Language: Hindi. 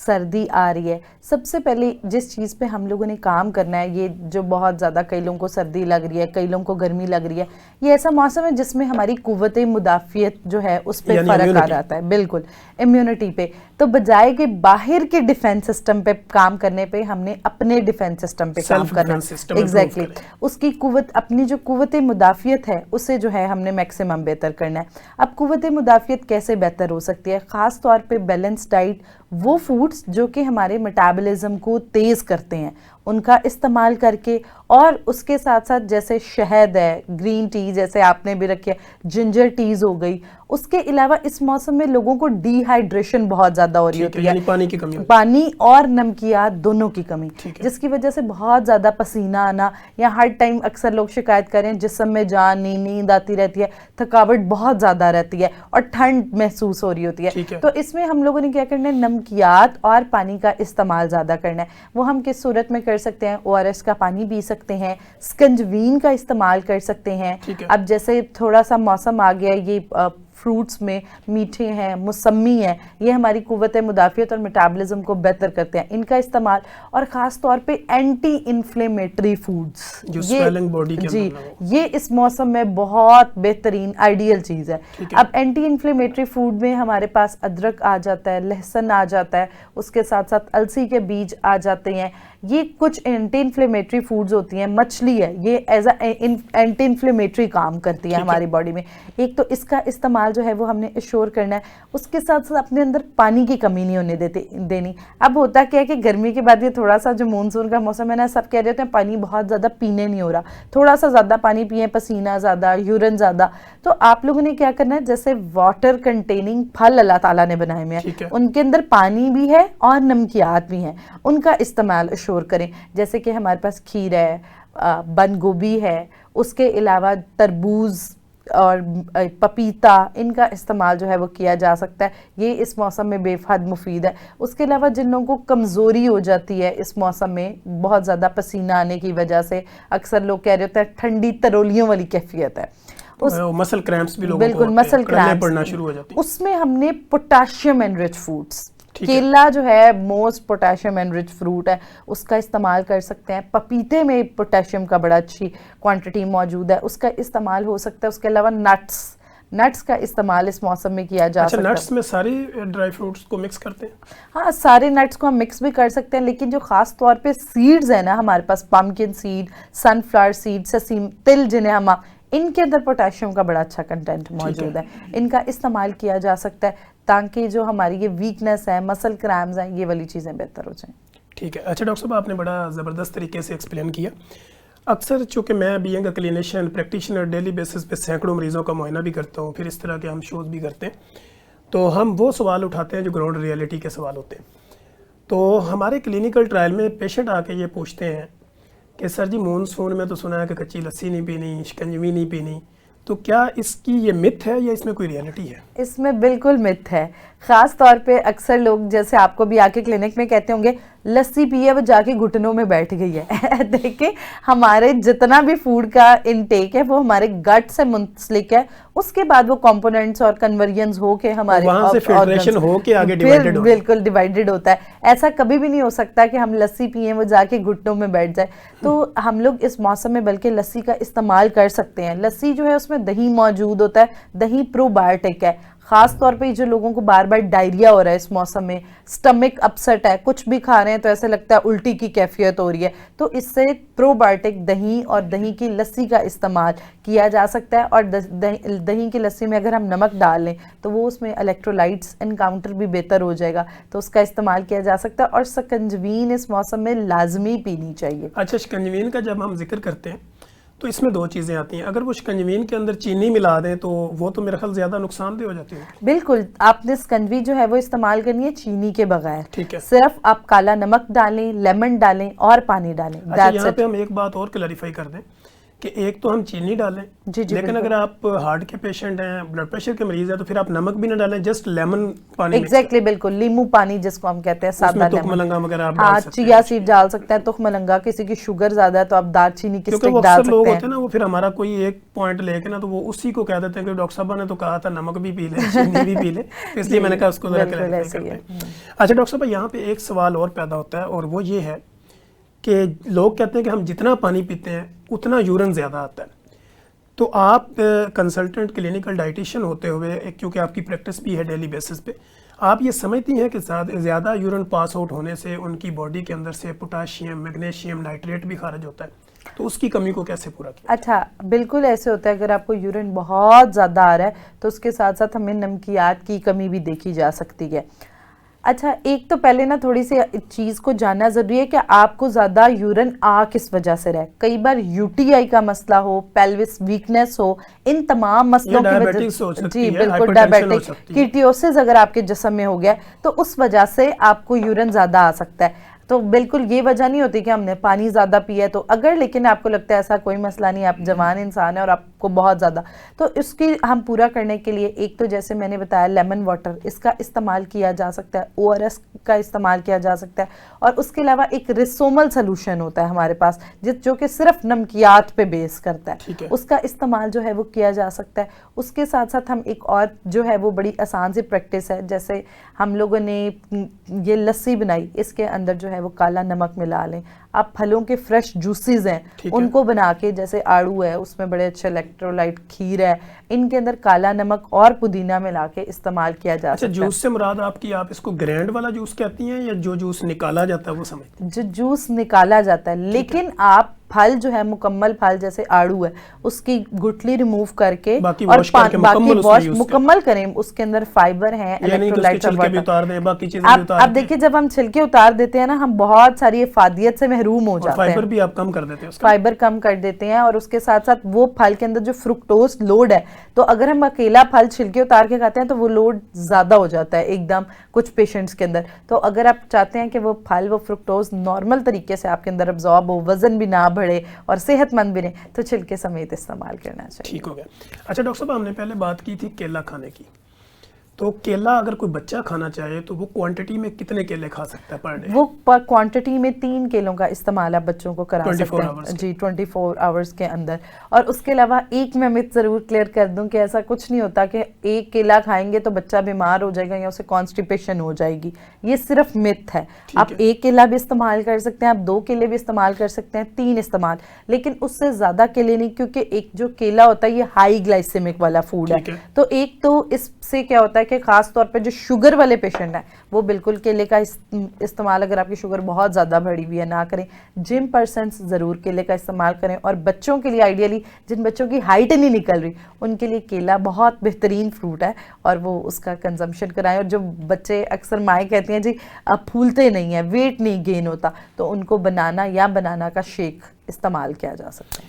सर्दी आ रही है, सबसे पहले जिस चीज़ पे हम लोगों ने काम करना है, ये जो बहुत ज़्यादा कई लोगों को सर्दी लग रही है, कई लोगों को गर्मी लग रही है, ये ऐसा मौसम है जिसमें हमारी कुव्वत मुदाफ़ियत जो है उस पर फ़र्क आ जाता है, बिल्कुल इम्यूनिटी पे। तो बजाय के बाहर के डिफेंस सिस्टम पे काम करने पे हमने अपने डिफेंस सिस्टम पे काम करना है। एग्जैक्टली, उसकी कुव्वत, अपनी जो कुव्वत मुदाफ़ियत है उसे जो है हमने मैक्सिमम बेहतर करना है। अब कुव्वत मुदाफ़ियत कैसे बेहतर हो सकती है? ख़ास तौर पे बैलेंस डाइट, वो फूड्स जो कि हमारे मेटाबॉलिज्म को तेज़ करते हैं, उनका इस्तेमाल करके, और उसके साथ साथ जैसे शहद है, ग्रीन टी जैसे आपने भी रखी है, जिंजर टीज हो गई। उसके अलावा इस मौसम में लोगों को डिहाइड्रेशन बहुत ज़्यादा हो रही होती है, पानी की कमी, पानी और नमकियात दोनों की कमी, जिसकी वजह से बहुत ज़्यादा पसीना आना, या हर टाइम अक्सर लोग शिकायत करें जिस्म में जान नहीं, नींद आती रहती है, थकावट बहुत ज़्यादा रहती है और ठंड महसूस हो रही होती है। तो इसमें हम लोगों ने क्या करना है, नमकियात और पानी का इस्तेमाल ज़्यादा करना है। वो हम किस सूरत में कर सकते हैं? ORS का पानी पी सकते हैं, स्कंजवीन का इस्तेमाल कर सकते हैं। अब जैसे थोड़ा सा मौसम आ गया, ये फ्रूट्स में मीठे हैं, मौसमी है, ये हमारी कुव्वत मुदाफ़ियत और मेटाबॉलिज्म को बेहतर करते हैं, इनका इस्तेमाल। और ख़ास तौर पे एंटी इन्फ्लेमेटरी फूड्स, ये इस मौसम में बहुत बेहतरीन आइडियल चीज़ है। अब एंटी इन्फ्लेमेटरी फूड में हमारे पास अदरक आ जाता है, लहसुन आ जाता है, उसके साथ साथ अलसी के बीज आ जाते हैं। ये कुछ एंटी इन्फ्लेमेटरी फूड्स होती हैं। मछली है, ये एज एंटी इन्फ्लेमेटरी काम करती है हमारी बॉडी में। एक तो इसका इस्तेमाल जो है वो हमने एश्योर करना है। उसके साथ साथ अपने अंदर पानी की कमी नहीं होने देनी। अब होता क्या है कि गर्मी के बाद ये थोड़ा सा जो मानसून का मौसम है ना, सब कह रहे होते हैं पानी बहुत ज़्यादा पीने नहीं हो रहा, थोड़ा सा ज़्यादा पानी पिए, पसीना ज़्यादा, यूरिन ज़्यादा। तो आप लोगों ने क्या करना है, जैसे वाटर कंटेनिंग फल अल्लाह ताला ने बनाए हुए हैं, उनके अंदर पानी भी है और नमकियात भी हैं, उनका इस्तेमाल एश्योर करें। जैसे कि हमारे पास खीर है, बंद गोभी है, उसके अलावा तरबूज और पपीता, इनका इस्तेमाल जो है वो किया जा सकता है। ये इस मौसम में बेहद मुफीद है। उसके अलावा जिन लोगों को कमज़ोरी हो जाती है इस मौसम में, बहुत ज़्यादा पसीना आने की वजह से, अक्सर लोग कह रहे होते हैं ठंडी तरोलियों वाली कैफियत है, मसल क्रैम्प्स भी लोगों बिल्कुल को मसल क्रैम्प्स पड़ना शुरू हो जाती है। उसमें हमने पोटाशियम एनरिच फूड्स, केला जो है मोस्ट पोटेशियम एनरिच फ्रूट है, उसका इस्तेमाल कर सकते हैं। पपीते में पोटेशियम का बड़ा अच्छी क्वांटिटी मौजूद है, उसका इस्तेमाल हो सकता है। उसके अलावा नट्स का इस्तेमाल इस मौसम में किया जा सकता है। नट्स में सारी ड्राई फ्रूट्स को मिक्स करते हैं? हाँ, सारे नट्स को हम मिक्स भी कर सकते हैं, लेकिन जो खास तौर पे सीड्स है ना हमारे पास, पम्पकिन सीड, सनफ्लावर सीड, ससीम तिल, जिन्हें हम, इनके अंदर पोटेशियम का बड़ा अच्छा कंटेंट मौजूद है। इनका इस्तेमाल किया जा सकता है ताकि जो हमारी ये वीकनेस है, मसल क्रैम्स हैं, ये वाली चीज़ें बेहतर हो जाएं। ठीक है। अच्छा डॉक्टर साहब, आपने बड़ा ज़बरदस्त तरीके से एक्सप्लेन किया। अक्सर चूँकि मैं being a clinician practitioner daily basis पे सैकड़ों मरीज़ों का मुआयना भी करता हूँ, फिर इस तरह के हम शोज़ भी करते हैं, तो हम वो सवाल उठाते हैं जो ग्राउंड रियलिटी के सवाल होते हैं। तो हमारे क्लिनिकल ट्रायल में पेशेंट आके ये पूछते हैं कि सर जी, मानसून में तो सुना है कि कच्ची लस्सी नहीं पीनी, शिकंजवी नहीं पीनी, तो क्या इसकी ये मिथ है या इसमें कोई रियलिटी है? इसमें बिल्कुल मिथ है। ख़ास तौर पे अक्सर लोग जैसे आपको भी आके क्लिनिक में कहते होंगे लस्सी पिए, वो जाके घुटनों में बैठ गई है। देखिए, हमारे जितना भी फूड का इनटेक है वो हमारे गट से मुंसलिक है, उसके बाद वो कंपोनेंट्स और कन्वर्जन्स हो के हमारे वहाँ से फिल्ट्रेशन हो के आगे डिवाइडेड होता है। बिल्कुल डिवाइडेड होता है। ऐसा कभी भी नहीं हो सकता कि हम लस्सी पिए वो जाके घुटनों में बैठ जाए। तो हम लोग इस मौसम में बल्कि लस्सी का इस्तेमाल कर सकते हैं। लस्सी जो है उसमें दही मौजूद होता है, दही प्रोबायोटिक है। ख़ास तौर पे जो लोगों को बार बार डायरिया हो रहा है इस मौसम में, स्टमक अपसेट है, कुछ भी खा रहे हैं तो ऐसे लगता है उल्टी की कैफियत हो रही है, तो इससे प्रोबायोटिक दही और दही की लस्सी का इस्तेमाल किया जा सकता है। और दही की लस्सी में अगर हम नमक डाल लें तो वो उसमें इलेक्ट्रोलाइट्स एनकाउंटर भी बेहतर हो जाएगा, तो उसका इस्तेमाल किया जा सकता है। और शिकंजवीन इस मौसम में लाजमी पीनी चाहिए। अच्छा, शिकंजवीन का जब हम जिक्र करते हैं तो इसमें दो चीज़ें आती हैं। अगर वो शिकंजवीन के अंदर चीनी मिला दें तो वो तो मेरा ख्याल ज़्यादा नुकसानदेह हो जाती है। बिल्कुल, आपने शिकंजवी जो है वो इस्तेमाल करनी है चीनी के बगैर। ठीक है। सिर्फ आप काला नमक डालें, लेमन डालें और पानी डालें। अच्छा, यहाँ पे हम एक बात और क्लैरिफाई कर दें कि एक तो हम चीनी डालें, जी, लेकिन अगर आप हार्ट के पेशेंट हैं, ब्लड प्रेशर के मरीज हैं, तो फिर आप नमक भी ना डालें, जस्ट लेमन पानी mix एग्जैक्टली बिल्कुल, नींबू पानी जिसको हम कहते हैं, सादा उसमें तुख लेमन। मलंगा वगैरह आप हाँ, डाल सकते चिया हैं। सीड डाल सकते हैं, तुख मलंगा। किसी की शुगर ज्यादा है तो आप दालचीनी की क्योंकि स्टिक वो डाल अक्सर लोग सकते होते हैं हैं। ना, वो फिर हमारा कोई एक पॉइंट लेके ना तो वो उसी को कह देते हैं कि डॉक्टर साहब ने तो कहा था नमक भी पी ले, चीनी भी पी ले, तो इसलिए मैंने कहा उसको जरा बिल्कुल क्लैरिफाई ऐसे ही करते है। हैं। अच्छा डॉक्टर साहब, यहाँ पे एक सवाल और पैदा होता है, और वो ये है कि लोग कहते हैं कि हम जितना पानी पीते हैं उतना यूरिन ज़्यादा आता है। तो आप कंसल्टेंट क्लिनिकल डाइटिशियन होते हुए, क्योंकि आपकी प्रैक्टिस भी है डेली बेसिस पे, आप ये समझती हैं कि ज़्यादा यूरिन पास आउट होने से उनकी बॉडी के अंदर से पोटाशियम, मैग्नीशियम, नाइट्रेट भी खारिज होता है, तो उसकी कमी को कैसे पूरा किया? अच्छा, बिल्कुल ऐसे होता है। अगर आपको यूरिन बहुत ज़्यादा आ रहा है तो उसके साथ साथ हमें नमकियात की कमी भी देखी जा सकती है। अच्छा, एक तो पहले ना थोड़ी सी चीज़ को जानना ज़रूरी है कि आपको ज़्यादा यूरिन आ किस वजह से रहा है। कई बार यूटीआई का मसला हो, पेल्विस वीकनेस हो, इन तमाम मसलों की डायबिटीज हो वजह, सकती जी है, बिल्कुल, हाइपरटेंशन हो डायबिटिक सकती है। कीटोसिस अगर आपके जिस्म में हो गया तो उस वजह से आपको यूरिन ज़्यादा आ सकता है। तो बिल्कुल ये वजह नहीं होती कि हमने पानी ज़्यादा पिया है। तो अगर लेकिन आपको लगता है ऐसा कोई मसला नहीं, आप जवान इंसान है और आपको बहुत ज़्यादा, तो इसकी हम पूरा करने के लिए एक तो जैसे मैंने बताया लेमन वाटर, इसका इस्तेमाल किया जा सकता है, ओआरएस का इस्तेमाल किया जा सकता है, और उसके अलावा एक रिसोमल सोल्यूशन होता है हमारे पास जो कि सिर्फ नमकियात पे बेस करता ठीक है, है। उसका इस्तेमाल जो है वो किया जा सकता है। उसके साथ साथ हम एक और जो है वो बड़ी आसान सी प्रैक्टिस है, जैसे हम लोगों ने ये लस्सी बनाई, इसके अंदर जो है वो काला नमक मिला लें। आप फलों के फ्रेश जूसेस हैं ठीक है। उनको बना के, जैसे आड़ू है उसमें बड़े अच्छे इलेक्ट्रोलाइट, खीर है, इनके अंदर काला नमक और पुदीना मिला के इस्तेमाल किया जा अच्छा, सकता है। जूस से मुराद आपकी, आप इसको ग्रैंड वाला जूस कहती हैं या जो जूस निकाला जाता है वो समझते हैं? जो जूस निकाला जाता है, लेकिन आप फल जो है मुकम्मल फल जैसे आड़ू है उसकी गुठली रिमूव करके बाकी और वॉश करके बाकी मुकम्मल उसमें वॉश use मुकम्मल करें, उसके अंदर फाइबर है, या नहीं कि उसके इलेक्ट्रोलाइट्स और छिलके भी वाटर। उतार दें, बाकी चीजें भी उतार आप दें, देखिए, जब हम छिलके उतार देते हैं ना, हम बहुत सारी इफादियत से महरूम हो और जाते फाइबर हैं। भी आप कम कर देते हैं उसका। फाइबर कम कर देते हैं, और उसके साथ साथ वो फल के अंदर जो फ्रुक्टोज लोड है, तो अगर हम अकेला फल छिलके उतार के खाते हैं तो वो लोड ज्यादा हो जाता है एकदम कुछ पेशेंट्स के अंदर। तो अगर आप चाहते हैं कि वो फल, वो फ्रुक्टोज नॉर्मल तरीके से आपके अंदर अब्जॉर्ब हो, वजन भी ना बढ़े और सेहतमंद भी रहे, तो छिलके समेत इस्तेमाल करना चाहिए। ठीक हो गया। अच्छा डॉक्टर साहब, हमने पहले बात की थी केला खाने की, तो केला अगर कोई बच्चा खाना चाहे तो वो क्वांटिटी में कितने केले खा सकता है पर डे? वो क्वांटिटी में 3 केलों का इस्तेमाल आप बच्चों को करा 24 सकते hours हैं, के। जी 24 आवर्स के अंदर। और उसके अलावा एक मैं मिथ ज़रूर क्लियर कर दूं कि ऐसा कुछ नहीं होता कि एक केला खाएंगे तो बच्चा बीमार हो जाएगा या उसे कॉन्स्टिपेशन हो जाएगी, ये सिर्फ मिथ है। आप एक केला भी इस्तेमाल कर सकते हैं, आप 2 केले भी इस्तेमाल कर सकते हैं, 3 इस्तेमाल, लेकिन उससे ज़्यादा केले नहीं, क्योंकि एक जो केला होता है ये हाई ग्लाइसेमिक वाला फूड ठीक है। है। तो एक तो इससे क्या होता है कि खास तौर पे जो शुगर वाले पेशेंट हैं वो बिल्कुल केले का इस्तेमाल, अगर आपकी शुगर बहुत ज़्यादा बढ़ी हुई है, ना करें। जिम पर्सन्स ज़रूर केले का इस्तेमाल करें, और बच्चों के लिए आइडियली जिन बच्चों की हाइट नहीं निकल रही उनके लिए केला बहुत बेहतरीन फ्रूट है, और वो उसका कंजम्पशन कराएं। और जो बच्चे, अक्सर माएँ कहती हैं जी आप फूलते नहीं हैं, वेट नहीं गेन होता, तो उनको बनाना या बनाना का शेक इस्तेमाल किया जा सकता है।